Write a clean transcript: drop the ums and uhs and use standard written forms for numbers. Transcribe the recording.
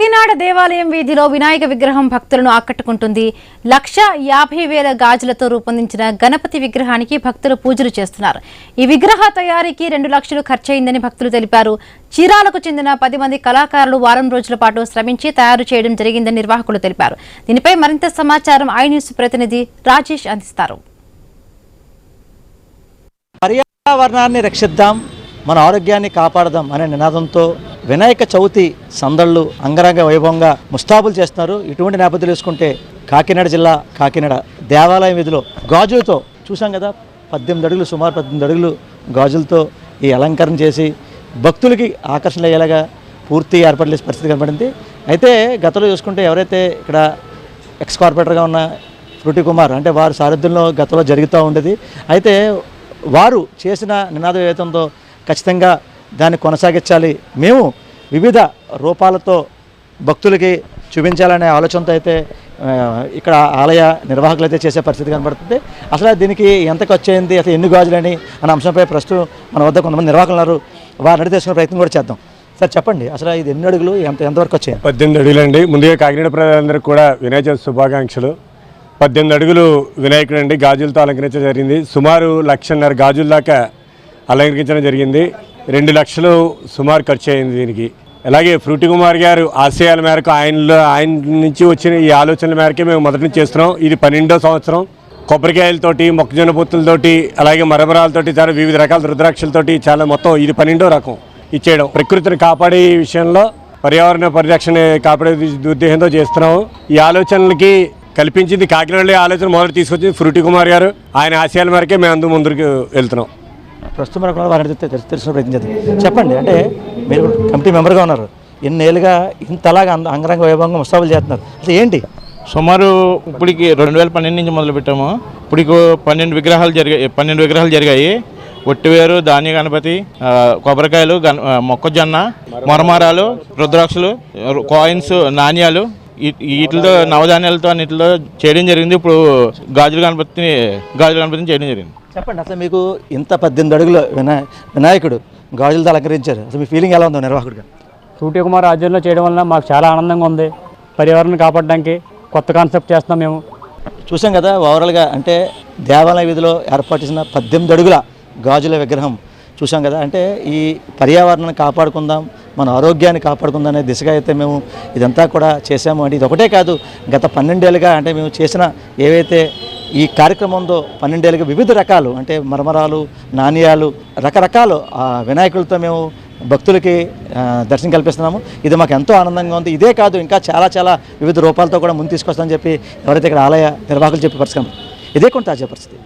కాకినాడ దేవాలయం వీధిలో వినాయక విగ్రహం భక్తులను ఆకట్టుకుంటుంది. 1,50,000 గాజులతో రూపొందించిన గణపతి విగ్రహానికి భక్తులు పూజలు చేస్తున్నారు. ఈ విగ్రహ తయారీకి 2 లక్షలు ఖర్చయిందని భక్తులు తెలిపారు. చీరాలకు చెందిన 10 మంది కళాకారులు వారం రోజుల పాటు శ్రమించి తయారు చేయడం జరిగిందని నిర్వాహకులు తెలిపారు. దీనిపై మరింత సమాచారం ఐ న్యూస్ ప్రతినిధి రాజేష్ అందిస్తారు. పర్యావరణాన్ని రక్షిద్దాం, మన ఆరోగ్యాన్ని కాపాడదాం అనే నినాదంతో వినాయక చవితి సందళ్లు అంగరంగ వైభవంగా ముస్తాబులు చేస్తున్నారు. ఇటువంటి నేపథ్యంలో చూసుకుంటే కాకినాడ జిల్లా కాకినాడ దేవాలయం వీధిలో గాజులతో చూసాం కదా, 18 అడుగులు సుమారు 18 అడుగులు గాజులతో ఈ అలంకరణ చేసి భక్తులకి ఆకర్షణ అయ్యేలాగా పూర్తి ఏర్పాటు చేసే పరిస్థితి కనబడింది. అయితే గతంలో చూసుకుంటే ఎవరైతే ఇక్కడ ఎక్స్ కార్పొరేటర్గా ఉన్న ఫ్రూటీ కుమార్ అంటే వారి సారథ్యంలో గతంలో జరుగుతూ ఉండేది. అయితే వారు చేసిన నినాదం ఏదైతుందో ఖచ్చితంగా దాన్ని కొనసాగించాలి, మేము వివిధ రూపాలతో భక్తులకి చూపించాలనే ఆలోచనతో అయితే ఇక్కడ ఆలయ నిర్వాహకులు అయితే చేసే పరిస్థితి కనబడుతుంది. అసలు దీనికి ఎంత ఖర్చు అయింది, అసలు ఎన్ని గాజులని అనే అంశంపై ప్రస్తుతం మన వద్ద కొంతమంది నిర్వాహకులు ఉన్నారు. వారిని అడిగి తెలుసుకునే ప్రయత్నం కూడా చేద్దాం. సార్ చెప్పండి, అసలు ఇది ఎన్ని అడుగులు, ఎంతవరకు వచ్చాయి? 18 అడుగులు అండి. ముందుగా కాకినాడ ప్రజలందరికీ కూడా వినాయక చవితి శుభాకాంక్షలు. 18 అడుగులు వినాయకుడు అండి, గాజులతో అలంకరించడం జరిగింది. సుమారు 1,50,000 గాజుల దాకా అలంకరించడం జరిగింది. 2 లక్షలు సుమారు ఖర్చు అయింది దీనికి. అలాగే ఫ్రూటీ కుమార్ గారు ఆశయాల మేరకు ఆయన నుంచి వచ్చిన ఈ ఆలోచనల మేరకే మేము మొదటి నుంచి చేస్తున్నాం. ఇది 12వ సంవత్సరం. కొబ్బరికాయలతోటి, మొక్కజొన్న పొత్తులతోటి, అలాగే మరమరాలతోటి, చాలా వివిధ రకాల రుద్రాక్షలతోటి చాలా మొత్తం ఇది 12వ రకం ఇచ్చేయడం. ప్రకృతిని కాపాడే విషయంలో పర్యావరణ పరిరక్షణ కాపాడే ఉద్దేశంతో చేస్తున్నాము. ఈ ఆలోచనలకి కల్పించింది కాకినాడలో ఆలోచన మొదటి తీసుకొచ్చింది ఫ్రూటీ కుమార్ గారు. ఆయన ఆశయాల మేరకే మేము అందుకు ముందుకు వెళ్తున్నాం. ప్రస్తుతం మనకు వారిని తెలిసిన ప్రయత్నం చేద్దాం. చెప్పండి, అంటే మీరు కమిటీ మెంబర్గా ఉన్నారు, ఎన్నేళ్ళుగా ఇంతలాగా అంగరంగ వైభవంగా ముస్తాబులు చేస్తున్నారు, అసలు ఏంటి? సుమారు ఇప్పటికి 2012 నుంచి మొదలుపెట్టాము. ఇప్పటికి 12 విగ్రహాలు జరిగాయి. ఒట్టివేరు, ధాన్య గణపతి, కొబ్బరికాయలు, మొక్కజొన్న, మరమరాలు, రుద్రాక్షలు, కాయిన్స్, నాణ్యాలు, వీటితో నవధాన్యాలతో అన్నిటిలో చేయడం జరిగింది. ఇప్పుడు గాజుల గణపతిని చేయడం జరిగింది. చెప్పండి, అసలు మీకు ఇంత 18 అడుగుల వినాయకుడు గాజులతో అలంకరించారు, అసలు మీ ఫీలింగ్ ఎలా ఉందో నిర్వాహకుడిగా? ఫ్రూటీ కుమార్ ఆధ్వర్యంలో చేయడం వల్ల మాకు చాలా ఆనందంగా ఉంది. పర్యావరణాన్ని కాపాడడానికి కొత్త కాన్సెప్ట్ చేస్తున్నాం మేము. చూసాం కదా, ఓవరాల్గా అంటే దేవాలయ వీధిలో ఏర్పాటు చేసిన 18 అడుగుల గాజుల విగ్రహం చూసాం కదా. అంటే ఈ పర్యావరణాన్ని కాపాడుకుందాం, మన ఆరోగ్యాన్ని కాపాడుకుందాం అనే దిశగా అయితే మేము ఇదంతా కూడా చేసాము. అంటే ఇది ఒకటే కాదు, గత 12 ఏళ్ళుగా అంటే మేము చేసిన ఏవైతే ఈ కార్యక్రమం ఉందో 12 ఏళ్ళుగా వివిధ రకాలు అంటే మరమరాలు, నాణ్యాలు, రకరకాలు వినాయకులతో మేము భక్తులకి దర్శనం కల్పిస్తున్నాము. ఇది మాకు ఎంతో ఆనందంగా ఉంది. ఇదే కాదు, ఇంకా చాలా వివిధ రూపాలతో కూడా ముందు తీసుకొస్తామని చెప్పి ఎవరైతే ఇక్కడ ఆలయ నిర్వాహకులు చెప్పే పరిస్థితి, ఇదే కొంత తాజా పరిస్థితి.